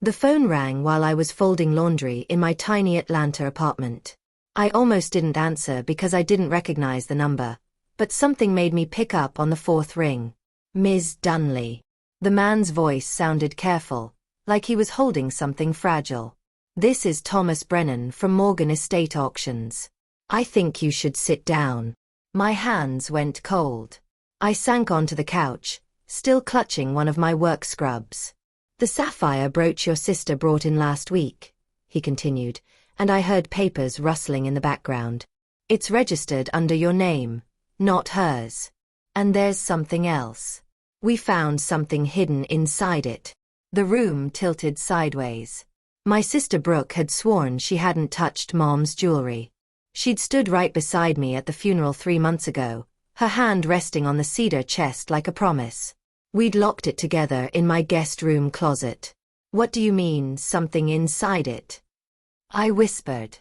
The phone rang while I was folding laundry in my tiny Atlanta apartment. I almost didn't answer because I didn't recognize the number, but something made me pick up on the fourth ring. Ms. Dunley. The man's voice sounded careful, like he was holding something fragile. This is Thomas Brennan from Morgan Estate Auctions. I think you should sit down. My hands went cold. I sank onto the couch, still clutching one of my work scrubs. The sapphire brooch your sister brought in last week, he continued, and I heard papers rustling in the background. It's registered under your name, not hers. And there's something else. We found something hidden inside it. The room tilted sideways. My sister Brooke had sworn she hadn't touched Mom's jewelry. She'd stood right beside me at the funeral 3 months ago, her hand resting on the cedar chest like a promise. We'd locked it together in my guest room closet. What do you mean, something inside it? I whispered.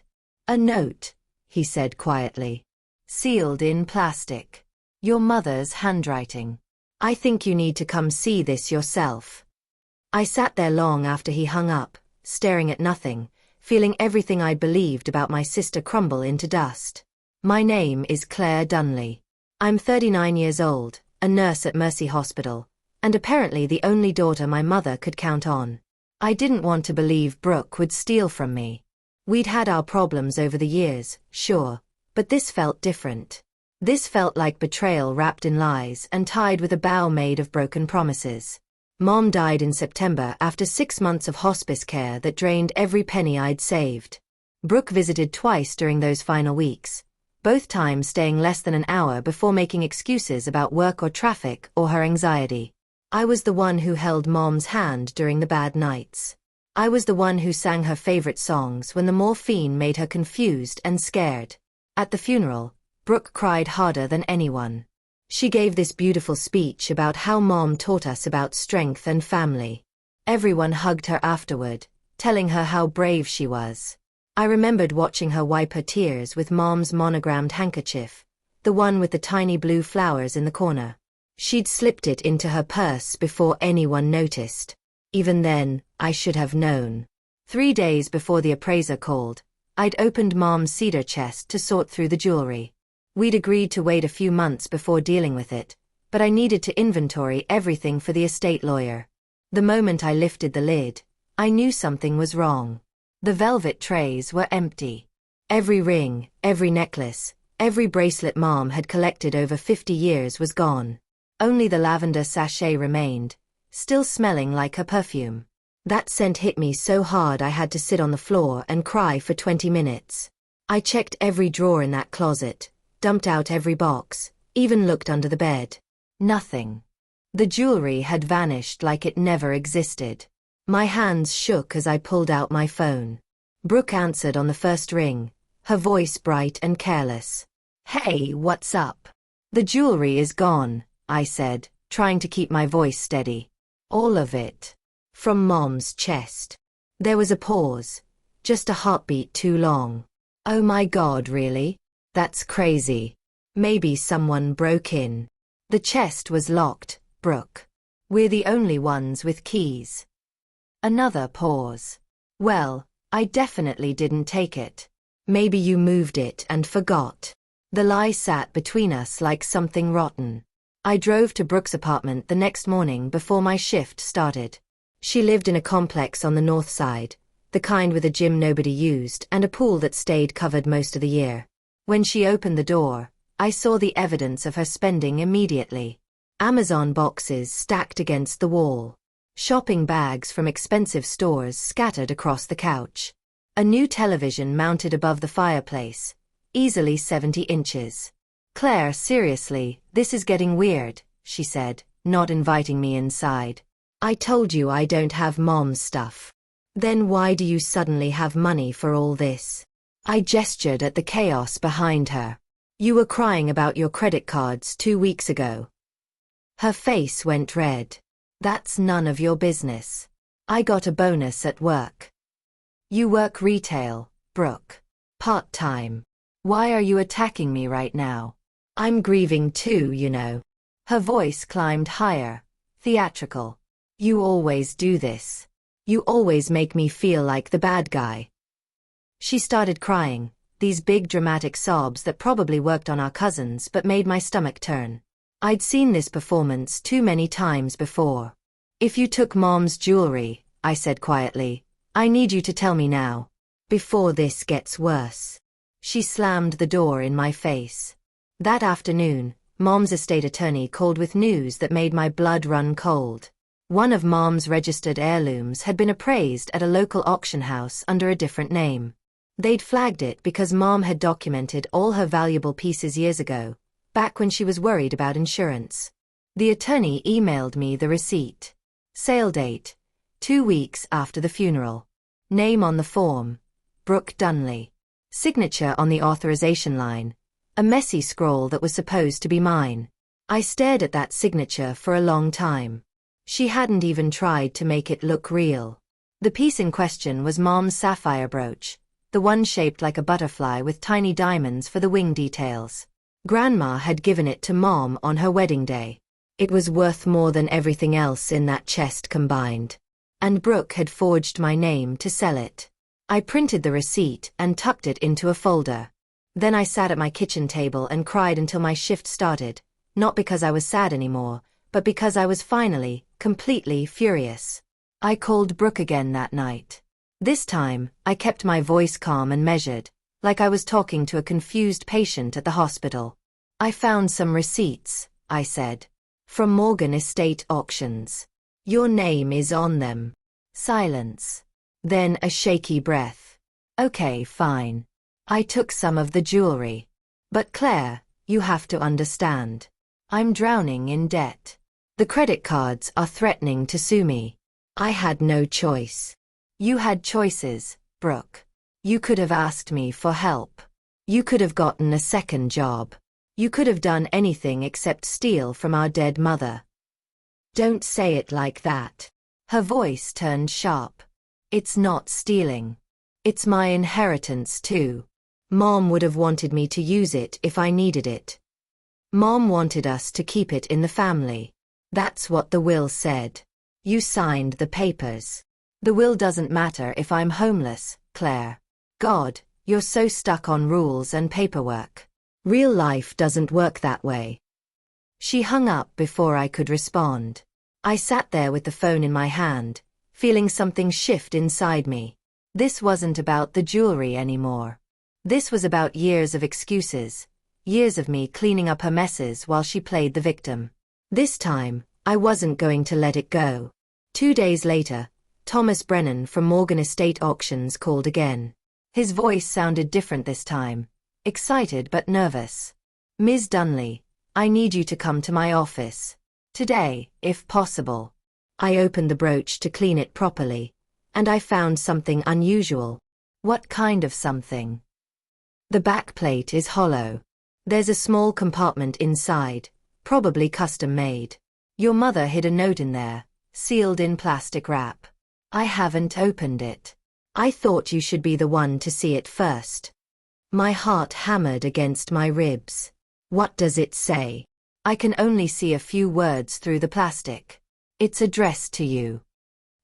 A note, he said quietly. Sealed in plastic. Your mother's handwriting. I think you need to come see this yourself. I sat there long after he hung up, staring at nothing, feeling everything I'd believed about my sister crumble into dust. My name is Claire Dunley. I'm 39 years old, a nurse at Mercy Hospital, and apparently the only daughter my mother could count on. I didn't want to believe Brooke would steal from me. We'd had our problems over the years, sure, but this felt different. This felt like betrayal wrapped in lies and tied with a bow made of broken promises. Mom died in September after 6 months of hospice care that drained every penny I'd saved. Brooke visited twice during those final weeks, both times staying less than an hour before making excuses about work or traffic or her anxiety. I was the one who held Mom's hand during the bad nights. I was the one who sang her favorite songs when the morphine made her confused and scared. At the funeral, Brooke cried harder than anyone. She gave this beautiful speech about how Mom taught us about strength and family. Everyone hugged her afterward, telling her how brave she was. I remembered watching her wipe her tears with Mom's monogrammed handkerchief, the one with the tiny blue flowers in the corner. She'd slipped it into her purse before anyone noticed. Even then, I should have known. 3 days before the appraiser called, I'd opened Mom's cedar chest to sort through the jewelry. We'd agreed to wait a few months before dealing with it, but I needed to inventory everything for the estate lawyer. The moment I lifted the lid, I knew something was wrong. The velvet trays were empty. Every ring, every necklace, every bracelet Mom had collected over 50 years was gone. Only the lavender sachet remained, still smelling like her perfume. That scent hit me so hard I had to sit on the floor and cry for 20 minutes. I checked every drawer in that closet, dumped out every box, even looked under the bed. Nothing. The jewelry had vanished like it never existed. My hands shook as I pulled out my phone. Brooke answered on the first ring, her voice bright and careless. Hey, what's up? The jewelry is gone, I said, trying to keep my voice steady. All of it. From Mom's chest. There was a pause, just a heartbeat too long. Oh my God, really? That's crazy. Maybe someone broke in. The chest was locked, Brooke. We're the only ones with keys. Another pause. Well, I definitely didn't take it. Maybe you moved it and forgot. The lie sat between us like something rotten. I drove to Brooke's apartment the next morning before my shift started. She lived in a complex on the north side, the kind with a gym nobody used and a pool that stayed covered most of the year. When she opened the door, I saw the evidence of her spending immediately. Amazon boxes stacked against the wall. Shopping bags from expensive stores scattered across the couch. A new television mounted above the fireplace, easily 70 inches. Claire, seriously, this is getting weird, she said, not inviting me inside. I told you I don't have Mom's stuff. Then why do you suddenly have money for all this? I gestured at the chaos behind her. You were crying about your credit cards 2 weeks ago. Her face went red. That's none of your business. I got a bonus at work. You work retail, Brooke. Part-time. Why are you attacking me right now? I'm grieving too, you know. Her voice climbed higher, theatrical. You always do this. You always make me feel like the bad guy. She started crying, these big dramatic sobs that probably worked on our cousins but made my stomach turn. I'd seen this performance too many times before. If you took Mom's jewelry, I said quietly, I need you to tell me now. Before this gets worse. She slammed the door in my face. That afternoon, Mom's estate attorney called with news that made my blood run cold. One of Mom's registered heirlooms had been appraised at a local auction house under a different name. They'd flagged it because Mom had documented all her valuable pieces years ago, back when she was worried about insurance. The attorney emailed me the receipt. Sale date, 2 weeks after the funeral. Name on the form, Brooke Dunley. Signature on the authorization line, a messy scroll that was supposed to be mine. I stared at that signature for a long time. She hadn't even tried to make it look real. The piece in question was Mom's sapphire brooch, the one shaped like a butterfly with tiny diamonds for the wing details. Grandma had given it to Mom on her wedding day. It was worth more than everything else in that chest combined. And Brooke had forged my name to sell it. I printed the receipt and tucked it into a folder. Then I sat at my kitchen table and cried until my shift started, not because I was sad anymore, but because I was finally, completely furious. I called Brooke again that night. This time, I kept my voice calm and measured, like I was talking to a confused patient at the hospital. I found some receipts, I said. From Morgan Estate Auctions. Your name is on them. Silence. Then a shaky breath. Okay, fine. I took some of the jewelry. But Claire, you have to understand. I'm drowning in debt. The credit cards are threatening to sue me. I had no choice. You had choices, Brooke. You could have asked me for help. You could have gotten a second job. You could have done anything except steal from our dead mother. Don't say it like that. Her voice turned sharp. It's not stealing. It's my inheritance too. Mom would have wanted me to use it if I needed it. Mom wanted us to keep it in the family. That's what the will said. You signed the papers. The will doesn't matter if I'm homeless, Claire. God, you're so stuck on rules and paperwork. Real life doesn't work that way. She hung up before I could respond. I sat there with the phone in my hand, feeling something shift inside me. This wasn't about the jewelry anymore. This was about years of excuses, years of me cleaning up her messes while she played the victim. This time, I wasn't going to let it go. 2 days later, Thomas Brennan from Morgan Estate Auctions called again. His voice sounded different this time, excited but nervous. Ms. Dunley, I need you to come to my office. Today, if possible. I opened the brooch to clean it properly, and I found something unusual. What kind of something? The back plate is hollow. There's a small compartment inside, probably custom made. Your mother hid a note in there, sealed in plastic wrap. I haven't opened it. I thought you should be the one to see it first. My heart hammered against my ribs. What does it say? I can only see a few words through the plastic. It's addressed to you.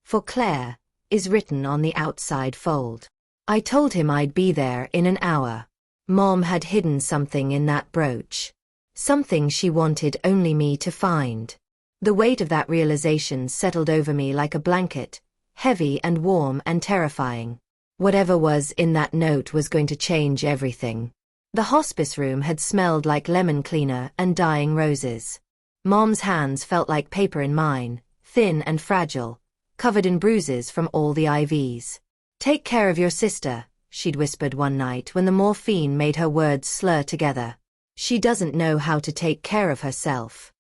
For Claire, is written on the outside fold. I told him I'd be there in an hour. Mom had hidden something in that brooch. Something she wanted only me to find. The weight of that realization settled over me like a blanket, heavy and warm and terrifying. Whatever was in that note was going to change everything. The hospice room had smelled like lemon cleaner and dying roses. Mom's hands felt like paper in mine, thin and fragile, covered in bruises from all the IVs. Take care of your sister, she'd whispered one night when the morphine made her words slur together. She doesn't know how to take care of herself.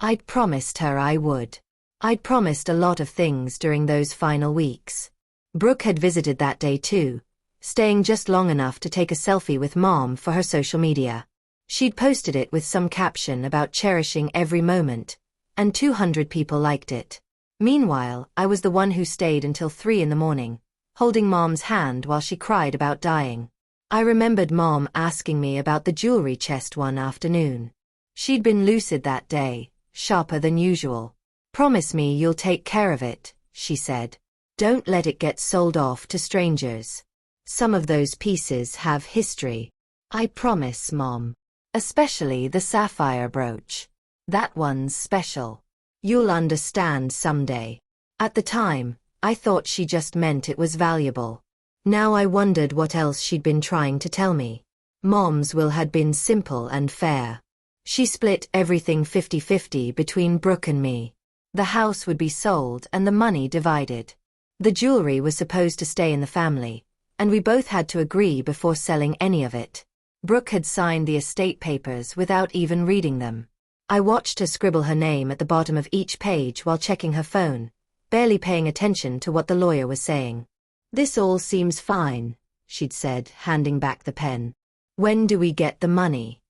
I'd promised her I would. I'd promised a lot of things during those final weeks. Brooke had visited that day too, staying just long enough to take a selfie with Mom for her social media. She'd posted it with some caption about cherishing every moment, and 200 people liked it. Meanwhile, I was the one who stayed until 3 in the morning, holding Mom's hand while she cried about dying. I remembered Mom asking me about the jewelry chest one afternoon. She'd been lucid that day, sharper than usual. Promise me you'll take care of it, she said. Don't let it get sold off to strangers. Some of those pieces have history. I promise, Mom. Especially the sapphire brooch. That one's special. You'll understand someday. At the time, I thought she just meant it was valuable. Now I wondered what else she'd been trying to tell me. Mom's will had been simple and fair. She split everything 50-50 between Brooke and me. The house would be sold and the money divided. The jewelry was supposed to stay in the family, and we both had to agree before selling any of it. Brooke had signed the estate papers without even reading them. I watched her scribble her name at the bottom of each page while checking her phone, barely paying attention to what the lawyer was saying. "This all seems fine," she'd said, handing back the pen. "When do we get the money?"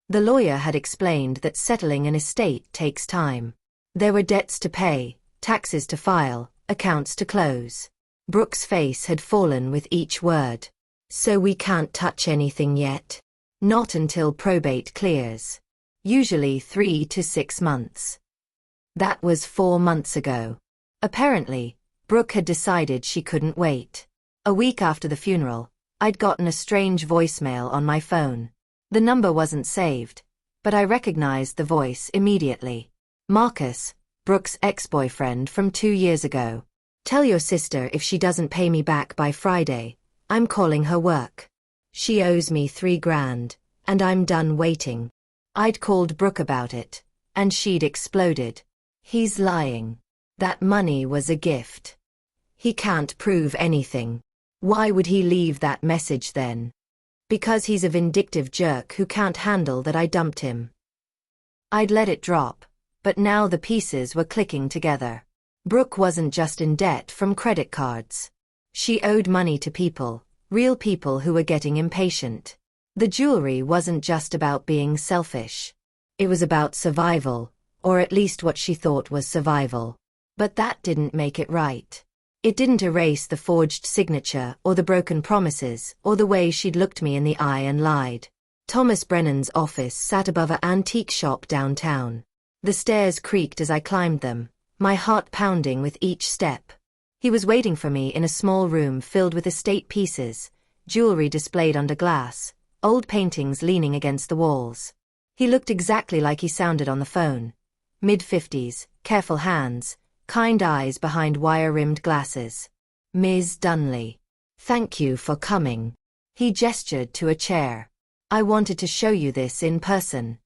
The lawyer had explained that settling an estate takes time. There were debts to pay, taxes to file, accounts to close. Brooke's face had fallen with each word. "So we can't touch anything yet?" "Not until probate clears. Usually 3 to 6 months. That was 4 months ago. Apparently, Brooke had decided she couldn't wait. A week after the funeral, I'd gotten a strange voicemail on my phone. The number wasn't saved, but I recognized the voice immediately. "Marcus, Brooke's ex-boyfriend from 2 years ago. Tell your sister if she doesn't pay me back by Friday, I'm calling her work. She owes me $3,000, and I'm done waiting." I'd called Brooke about it, and she'd exploded. "He's lying. That money was a gift. He can't prove anything. Why would he leave that message then?" "Because he's a vindictive jerk who can't handle that I dumped him." I'd let it drop, but now the pieces were clicking together. Brooke wasn't just in debt from credit cards. She owed money to people, real people who were getting impatient. The jewelry wasn't just about being selfish. It was about survival, or at least what she thought was survival. But that didn't make it right. It didn't erase the forged signature or the broken promises or the way she'd looked me in the eye and lied. Thomas Brennan's office sat above an antique shop downtown. The stairs creaked as I climbed them, my heart pounding with each step. He was waiting for me in a small room filled with estate pieces, jewelry displayed under glass, old paintings leaning against the walls. He looked exactly like he sounded on the phone. Mid-50s, careful hands, kind eyes behind wire-rimmed glasses. "Ms. Dunley. Thank you for coming." He gestured to a chair. "I wanted to show you this in person."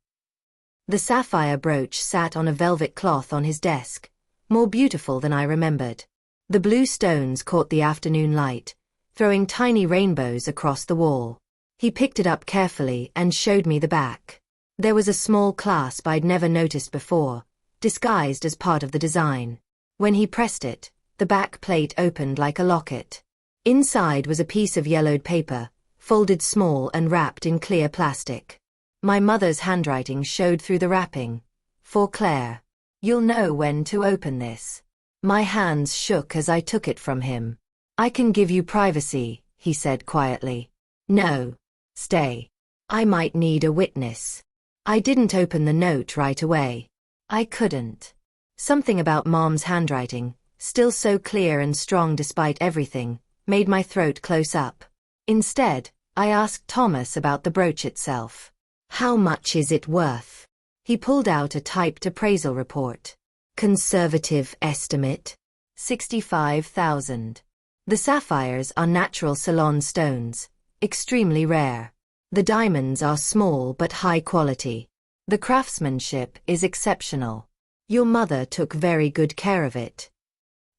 The sapphire brooch sat on a velvet cloth on his desk, more beautiful than I remembered. The blue stones caught the afternoon light, throwing tiny rainbows across the wall. He picked it up carefully and showed me the back. There was a small clasp I'd never noticed before, disguised as part of the design. When he pressed it, the back plate opened like a locket. Inside was a piece of yellowed paper, folded small and wrapped in clear plastic. My mother's handwriting showed through the wrapping. "For Claire. You'll know when to open this." My hands shook as I took it from him. "I can give you privacy," he said quietly. "No. Stay. I might need a witness." I didn't open the note right away. I couldn't. Something about Mom's handwriting, still so clear and strong despite everything, made my throat close up. Instead, I asked Thomas about the brooch itself. "How much is it worth?" He pulled out a typed appraisal report. "Conservative estimate? $65,000. The sapphires are natural Ceylon stones, extremely rare. The diamonds are small but high quality. The craftsmanship is exceptional. Your mother took very good care of it."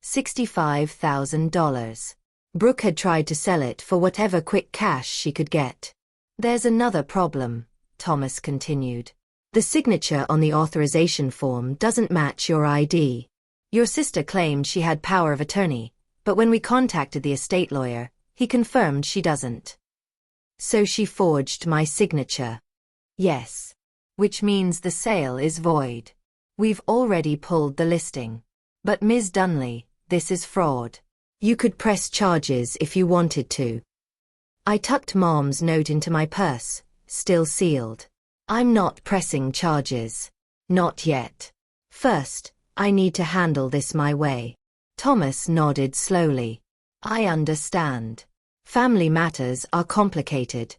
$65,000. Brooke had tried to sell it for whatever quick cash she could get. "There's another problem," Thomas continued. "The signature on the authorization form doesn't match your ID. Your sister claimed she had power of attorney, but when we contacted the estate lawyer, he confirmed she doesn't." "So she forged my signature?" "Yes. Which means the sale is void. We've already pulled the listing. But Ms. Dunley, this is fraud. You could press charges if you wanted to." I tucked Mom's note into my purse, still sealed. "I'm not pressing charges. Not yet. First, I need to handle this my way." Thomas nodded slowly. I understand. Family matters are complicated.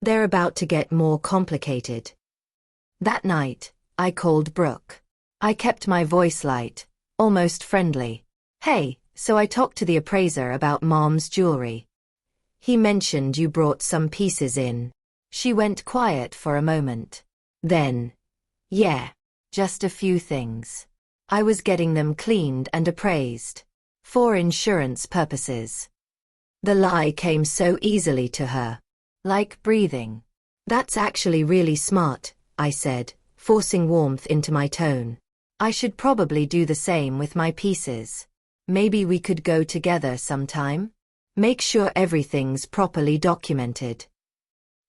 They're about to get more complicated. That night, I called Brooke. I kept my voice light, almost friendly. Hey, so I talked to the appraiser about Mom's jewelry. He mentioned you brought some pieces in. She went quiet for a moment. Then, yeah, just a few things. I was getting them cleaned and appraised. For insurance purposes. The lie came so easily to her. Like breathing. That's actually really smart, I said, forcing warmth into my tone. I should probably do the same with my pieces. Maybe we could go together sometime? Make sure everything's properly documented.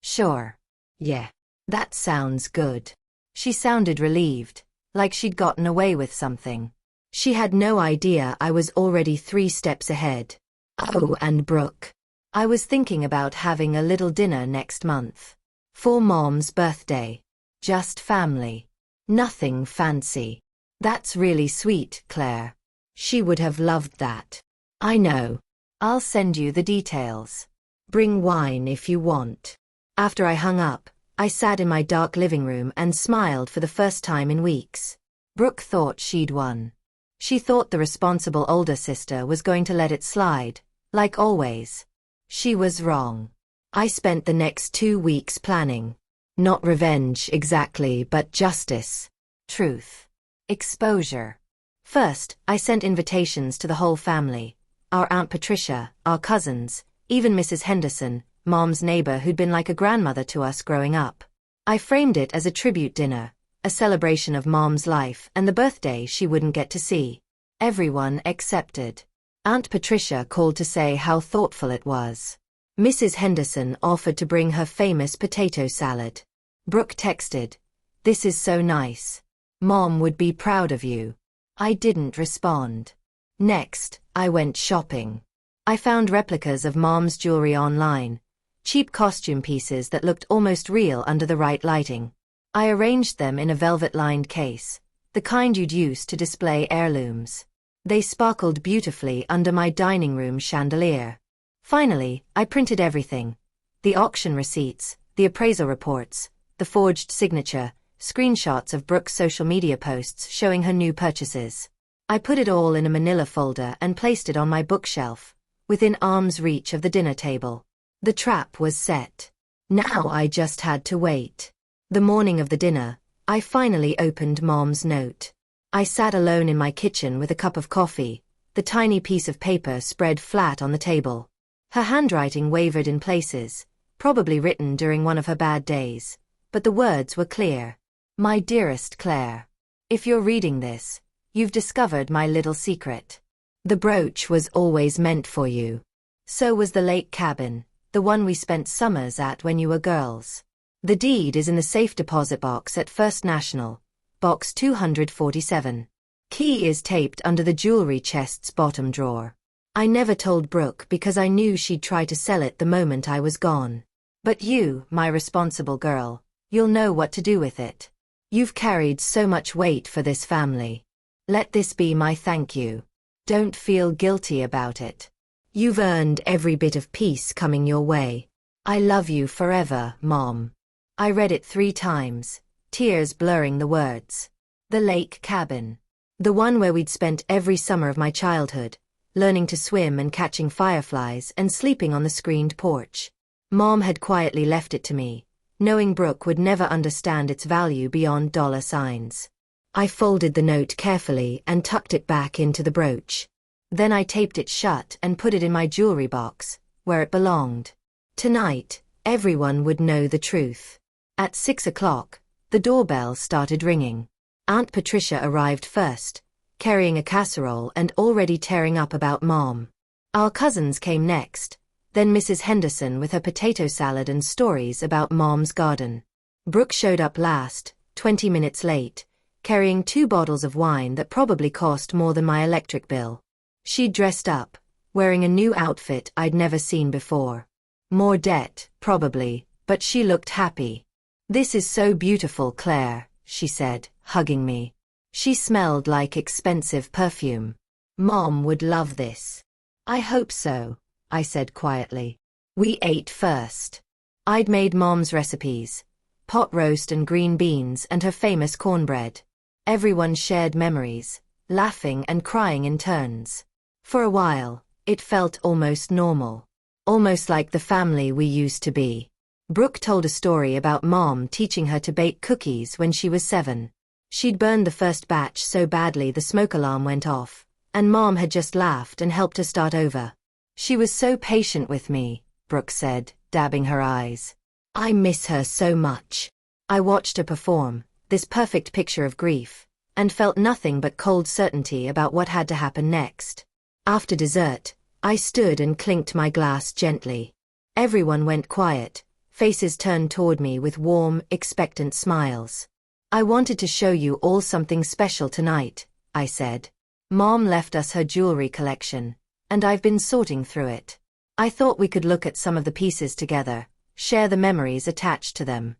Sure. Yeah. That sounds good. She sounded relieved, like she'd gotten away with something. She had no idea I was already 3 steps ahead. Oh, and Brooke. I was thinking about having a little dinner next month. For Mom's birthday. Just family. Nothing fancy. That's really sweet, Claire. She would have loved that. I know. I'll send you the details. Bring wine if you want. After I hung up, I sat in my dark living room and smiled for the first time in weeks. Brooke thought she'd won. She thought the responsible older sister was going to let it slide, like always. She was wrong. I spent the next 2 weeks planning. Not revenge exactly, but justice. Truth. Exposure. First, I sent invitations to the whole family. Our Aunt Patricia, our cousins, even Mrs. Henderson, Mom's neighbor who'd been like a grandmother to us growing up. I framed it as a tribute dinner, a celebration of Mom's life and the birthday she wouldn't get to see. Everyone accepted. Aunt Patricia called to say how thoughtful it was. Mrs. Henderson offered to bring her famous potato salad. Brooke texted, "This is so nice. Mom would be proud of you." I didn't respond. Next, I went shopping. I found replicas of Mom's jewelry online, cheap costume pieces that looked almost real under the right lighting. I arranged them in a velvet-lined case, the kind you'd use to display heirlooms. They sparkled beautifully under my dining room chandelier. Finally, I printed everything. The auction receipts, the appraisal reports, the forged signature, screenshots of Brooke's social media posts showing her new purchases. I put it all in a manila folder and placed it on my bookshelf, within arm's reach of the dinner table. The trap was set. Now I just had to wait. The morning of the dinner, I finally opened Mom's note. I sat alone in my kitchen with a cup of coffee, the tiny piece of paper spread flat on the table. Her handwriting wavered in places, probably written during one of her bad days, but the words were clear. My dearest Claire, if you're reading this, you've discovered my little secret. The brooch was always meant for you. So was the lake cabin, the one we spent summers at when you were girls. The deed is in the safe deposit box at First National, box 247. Key is taped under the jewelry chest's bottom drawer. I never told Brooke because I knew she'd try to sell it the moment I was gone. But you, my responsible girl, you'll know what to do with it. You've carried so much weight for this family. Let this be my thank you. Don't feel guilty about it. You've earned every bit of peace coming your way. I love you forever, Mom. I read it 3 times, tears blurring the words. The lake cabin. The one where we'd spent every summer of my childhood, learning to swim and catching fireflies and sleeping on the screened porch. Mom had quietly left it to me, knowing Brooke would never understand its value beyond $signs. I folded the note carefully and tucked it back into the brooch. Then I taped it shut and put it in my jewelry box, where it belonged. Tonight, everyone would know the truth. At 6 o'clock, the doorbell started ringing. Aunt Patricia arrived first, carrying a casserole and already tearing up about Mom. Our cousins came next, then Mrs. Henderson with her potato salad and stories about Mom's garden. Brooke showed up last, 20 minutes late, carrying 2 bottles of wine that probably cost more than my electric bill. She'd dressed up, wearing a new outfit I'd never seen before. More debt, probably, but she looked happy. "This is so beautiful, Claire," she said, hugging me. She smelled like expensive perfume. Mom would love this. I hope so, I said quietly. We ate first. I'd made Mom's recipes, pot roast and green beans and her famous cornbread. Everyone shared memories, laughing and crying in turns. For a while, it felt almost normal. Almost like the family we used to be. Brooke told a story about Mom teaching her to bake cookies when she was 7. She'd burned the first batch so badly the smoke alarm went off, and Mom had just laughed and helped her start over. She was so patient with me, Brooke said, dabbing her eyes. I miss her so much. I watched her perform, this perfect picture of grief, and felt nothing but cold certainty about what had to happen next. After dessert, I stood and clinked my glass gently. Everyone went quiet, faces turned toward me with warm, expectant smiles. I wanted to show you all something special tonight, I said. Mom left us her jewelry collection, and I've been sorting through it. I thought we could look at some of the pieces together, share the memories attached to them.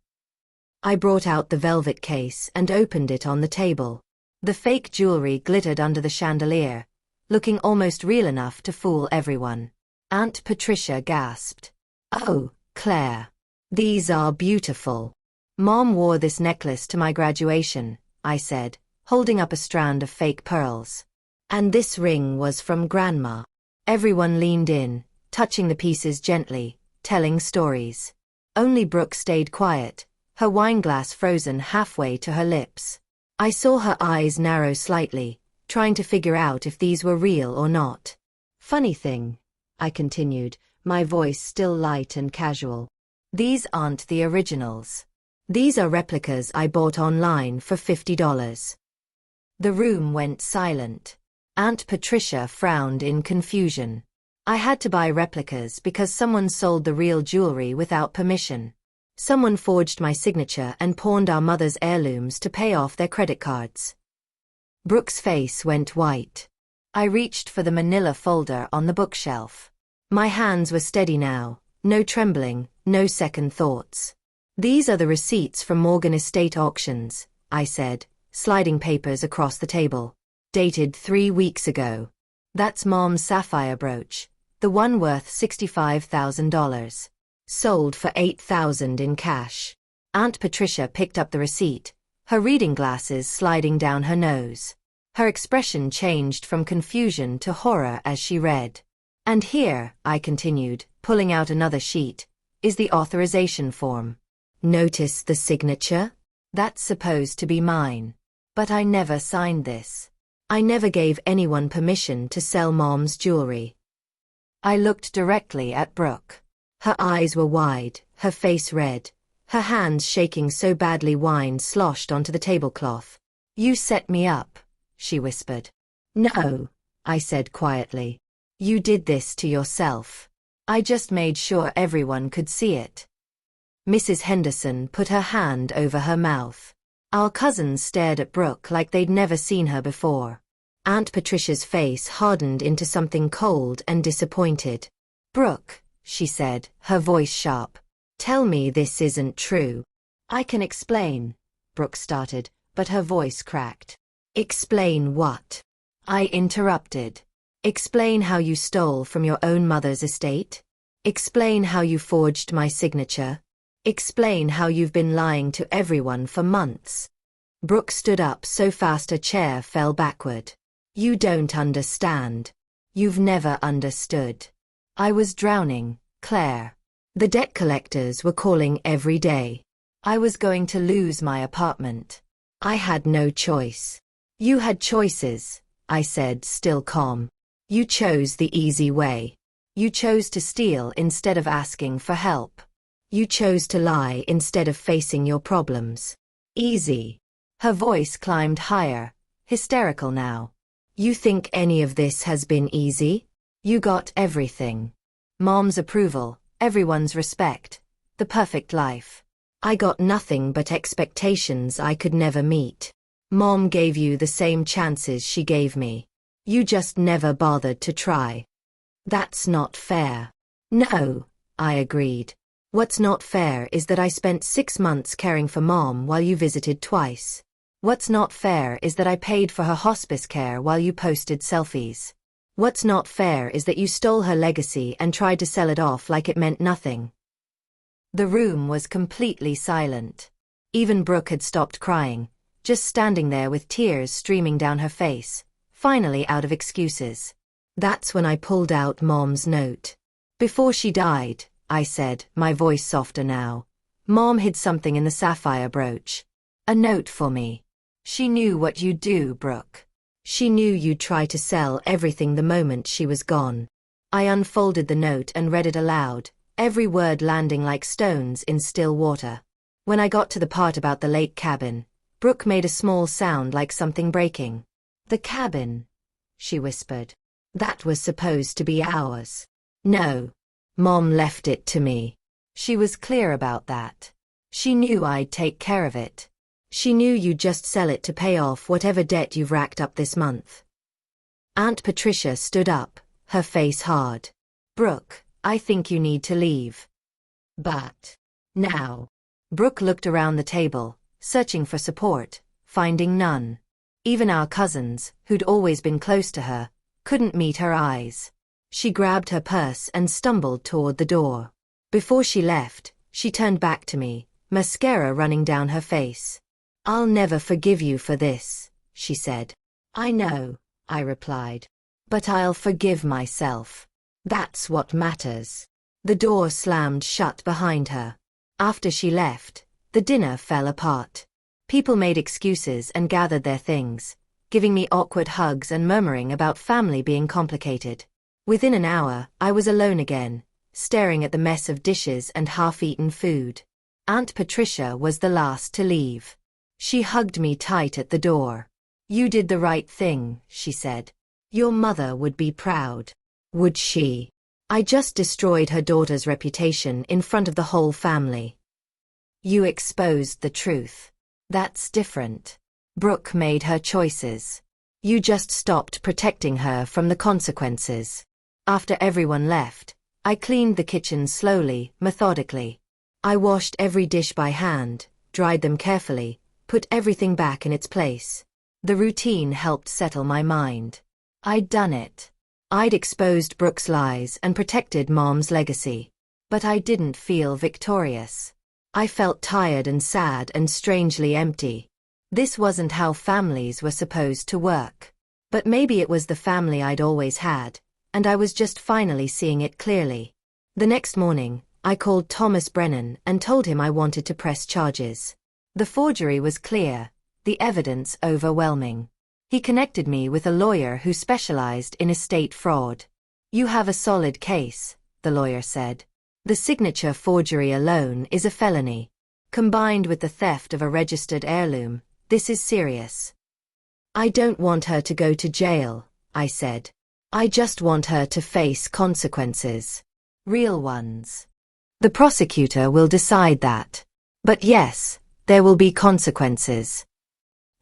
I brought out the velvet case and opened it on the table. The fake jewelry glittered under the chandelier, looking almost real enough to fool everyone. Aunt Patricia gasped. Oh, Claire. These are beautiful. Mom wore this necklace to my graduation, I said, holding up a strand of fake pearls. And this ring was from Grandma. Everyone leaned in, touching the pieces gently, telling stories. Only Brooke stayed quiet, her wineglass frozen halfway to her lips. I saw her eyes narrow slightly, trying to figure out if these were real or not. Funny thing, I continued, my voice still light and casual. These aren't the originals. These are replicas I bought online for $50. The room went silent. Aunt Patricia frowned in confusion. I had to buy replicas because someone sold the real jewelry without permission. Someone forged my signature and pawned our mother's heirlooms to pay off their credit cards. Brooke's face went white. I reached for the manila folder on the bookshelf. My hands were steady now, no trembling, no second thoughts. These are the receipts from Morgan Estate auctions, I said, sliding papers across the table. Dated 3 weeks ago. That's Mom's sapphire brooch, the one worth $65,000. Sold for $8,000 in cash. Aunt Patricia picked up the receipt, her reading glasses sliding down her nose. Her expression changed from confusion to horror as she read. And here, I continued, pulling out another sheet, is the authorization form. Notice the signature? That's supposed to be mine. But I never signed this. I never gave anyone permission to sell Mom's jewelry. I looked directly at Brooke. Her eyes were wide, her face red, her hands shaking so badly wine sloshed onto the tablecloth. You set me up, she whispered. No, I said quietly. You did this to yourself. I just made sure everyone could see it. Mrs. Henderson put her hand over her mouth. Our cousins stared at Brooke like they'd never seen her before. Aunt Patricia's face hardened into something cold and disappointed. Brooke, she said, her voice sharp. Tell me this isn't true. I can explain, Brooke started, but her voice cracked. Explain what? I interrupted. Explain how you stole from your own mother's estate? Explain how you forged my signature? Explain how you've been lying to everyone for months. Brooke stood up so fast her chair fell backward. You don't understand. You've never understood. I was drowning, Claire. The debt collectors were calling every day. I was going to lose my apartment. I had no choice. You had choices, I said, still calm. You chose the easy way. You chose to steal instead of asking for help. You chose to lie instead of facing your problems. Easy. Her voice climbed higher, hysterical now. You think any of this has been easy? You got everything. Mom's approval, everyone's respect, the perfect life. I got nothing but expectations I could never meet. Mom gave you the same chances she gave me. You just never bothered to try. That's not fair. No, I agreed. What's not fair is that I spent 6 months caring for Mom while you visited twice. What's not fair is that I paid for her hospice care while you posted selfies. What's not fair is that you stole her legacy and tried to sell it off like it meant nothing." The room was completely silent. Even Brooke had stopped crying, just standing there with tears streaming down her face, finally out of excuses. That's when I pulled out Mom's note. "Before she died," I said, my voice softer now, "Mom hid something in the sapphire brooch. A note for me. She knew what you'd do, Brooke. She knew you'd try to sell everything the moment she was gone." I unfolded the note and read it aloud, every word landing like stones in still water. When I got to the part about the lake cabin, Brooke made a small sound like something breaking. "The cabin," she whispered. "That was supposed to be ours." "No. Mom left it to me." She was clear about that. She knew I'd take care of it. She knew you'd just sell it to pay off whatever debt you've racked up this month. Aunt Patricia stood up, her face hard. "Brooke, I think you need to leave." "But now." Brooke looked around the table, searching for support, finding none. Even our cousins, who'd always been close to her, couldn't meet her eyes. She grabbed her purse and stumbled toward the door. Before she left, she turned back to me, mascara running down her face. "I'll never forgive you for this," she said. "I know," I replied. "But I'll forgive myself. That's what matters." The door slammed shut behind her. After she left, the dinner fell apart. People made excuses and gathered their things, giving me awkward hugs and murmuring about family being complicated. Within an hour, I was alone again, staring at the mess of dishes and half-eaten food. Aunt Patricia was the last to leave. She hugged me tight at the door. "You did the right thing," she said. "Your mother would be proud." Would she? I just destroyed her daughter's reputation in front of the whole family. You exposed the truth. That's different. Brooke made her choices. You just stopped protecting her from the consequences. After everyone left, I cleaned the kitchen slowly, methodically. I washed every dish by hand, dried them carefully, put everything back in its place. The routine helped settle my mind. I'd done it. I'd exposed Brooke's lies and protected Mom's legacy. But I didn't feel victorious. I felt tired and sad and strangely empty. This wasn't how families were supposed to work. But maybe it was the family I'd always had, and I was just finally seeing it clearly. The next morning, I called Thomas Brennan and told him I wanted to press charges. The forgery was clear, the evidence overwhelming. He connected me with a lawyer who specialized in estate fraud. "You have a solid case," the lawyer said. "The signature forgery alone is a felony. Combined with the theft of a registered heirloom, this is serious." "I don't want her to go to jail," I said. "I just want her to face consequences. Real ones. The prosecutor will decide that. But yes, there will be consequences."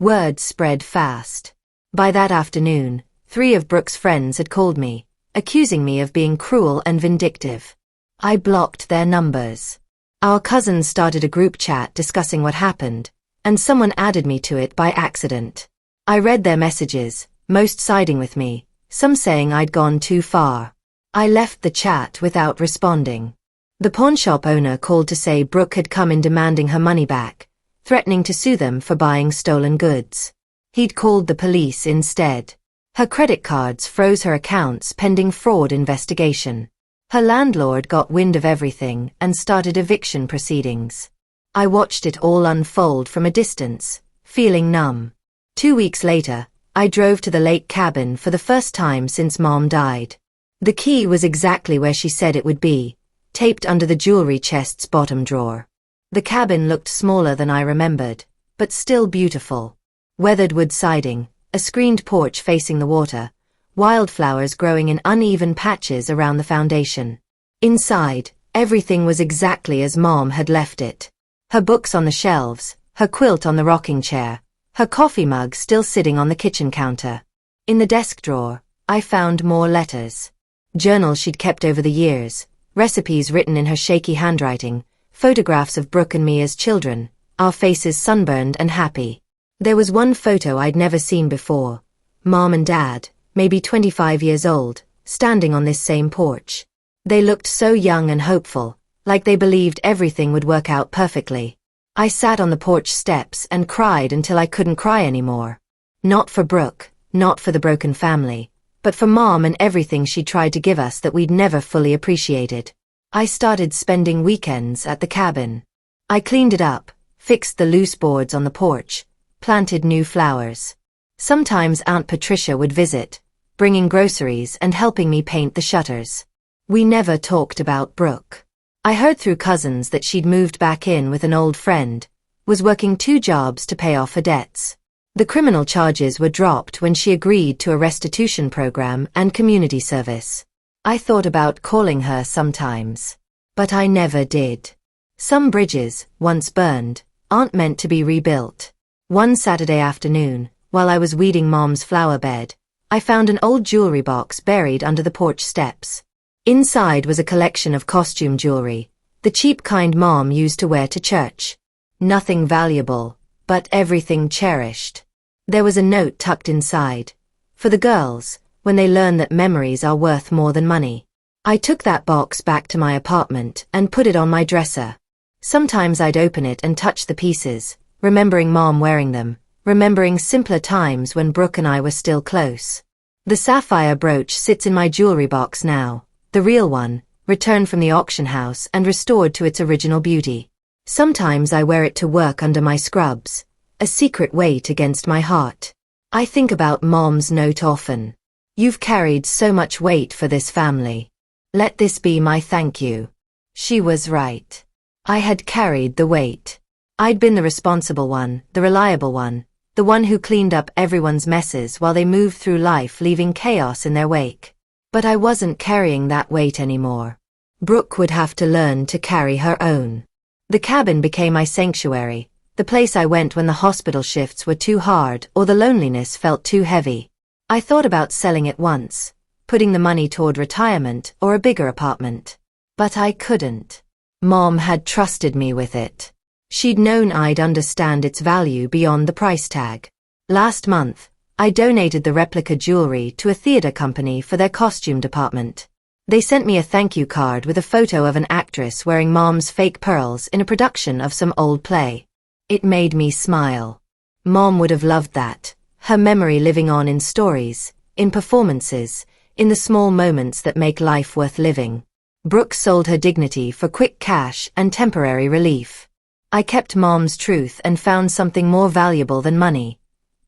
Word spread fast. By that afternoon, 3 of Brooke's friends had called me, accusing me of being cruel and vindictive. I blocked their numbers. Our cousins started a group chat discussing what happened, and someone added me to it by accident. I read their messages, most siding with me, some saying I'd gone too far. I left the chat without responding. The pawnshop owner called to say Brooke had come in demanding her money back, threatening to sue them for buying stolen goods. He'd called the police instead. Her credit cards froze her accounts pending fraud investigation. Her landlord got wind of everything and started eviction proceedings. I watched it all unfold from a distance, feeling numb. 2 weeks later, I drove to the lake cabin for the first time since Mom died. The key was exactly where she said it would be, taped under the jewelry chest's bottom drawer. The cabin looked smaller than I remembered, but still beautiful. Weathered wood siding, a screened porch facing the water, wildflowers growing in uneven patches around the foundation. Inside, everything was exactly as Mom had left it. Her books on the shelves, her quilt on the rocking chair, her coffee mug still sitting on the kitchen counter. In the desk drawer, I found more letters. Journals she'd kept over the years, recipes written in her shaky handwriting, photographs of Brooke and me as children, our faces sunburned and happy. There was one photo I'd never seen before. Mom and Dad, maybe 25 years old, standing on this same porch. They looked so young and hopeful, like they believed everything would work out perfectly. I sat on the porch steps and cried until I couldn't cry anymore. Not for Brooke, not for the broken family, but for Mom and everything she tried to give us that we'd never fully appreciated. I started spending weekends at the cabin. I cleaned it up, fixed the loose boards on the porch, planted new flowers. Sometimes Aunt Patricia would visit, bringing groceries and helping me paint the shutters. We never talked about Brooke. I heard through cousins that she'd moved back in with an old friend, was working 2 jobs to pay off her debts. The criminal charges were dropped when she agreed to a restitution program and community service. I thought about calling her sometimes, but I never did. Some bridges, once burned, aren't meant to be rebuilt. One Saturday afternoon, while I was weeding Mom's flower bed, I found an old jewelry box buried under the porch steps. Inside was a collection of costume jewelry, the cheap kind Mom used to wear to church. Nothing valuable, but everything cherished. There was a note tucked inside. For the girls, when they learn that memories are worth more than money. I took that box back to my apartment and put it on my dresser. Sometimes I'd open it and touch the pieces, remembering Mom wearing them, remembering simpler times when Brooke and I were still close. The sapphire brooch sits in my jewelry box now, the real one, returned from the auction house and restored to its original beauty. Sometimes I wear it to work under my scrubs, a secret weight against my heart. I think about Mom's note often. You've carried so much weight for this family. Let this be my thank you. She was right. I had carried the weight. I'd been the responsible one, the reliable one, the one who cleaned up everyone's messes while they moved through life leaving chaos in their wake. But I wasn't carrying that weight anymore. Brooke would have to learn to carry her own. The cabin became my sanctuary, the place I went when the hospital shifts were too hard or the loneliness felt too heavy. I thought about selling it once, putting the money toward retirement or a bigger apartment. But I couldn't. Mom had trusted me with it. She'd known I'd understand its value beyond the price tag. Last month, I donated the replica jewelry to a theater company for their costume department. They sent me a thank you card with a photo of an actress wearing Mom's fake pearls in a production of some old play. It made me smile. Mom would have loved that, her memory living on in stories, in performances, in the small moments that make life worth living. Brooke sold her dignity for quick cash and temporary relief. I kept Mom's truth and found something more valuable than money.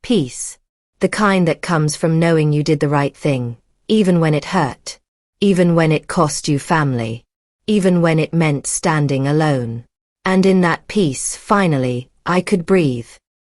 Peace. The kind that comes from knowing you did the right thing, even when it hurt. Even when it cost you family. Even when it meant standing alone. And in that peace, finally, I could breathe.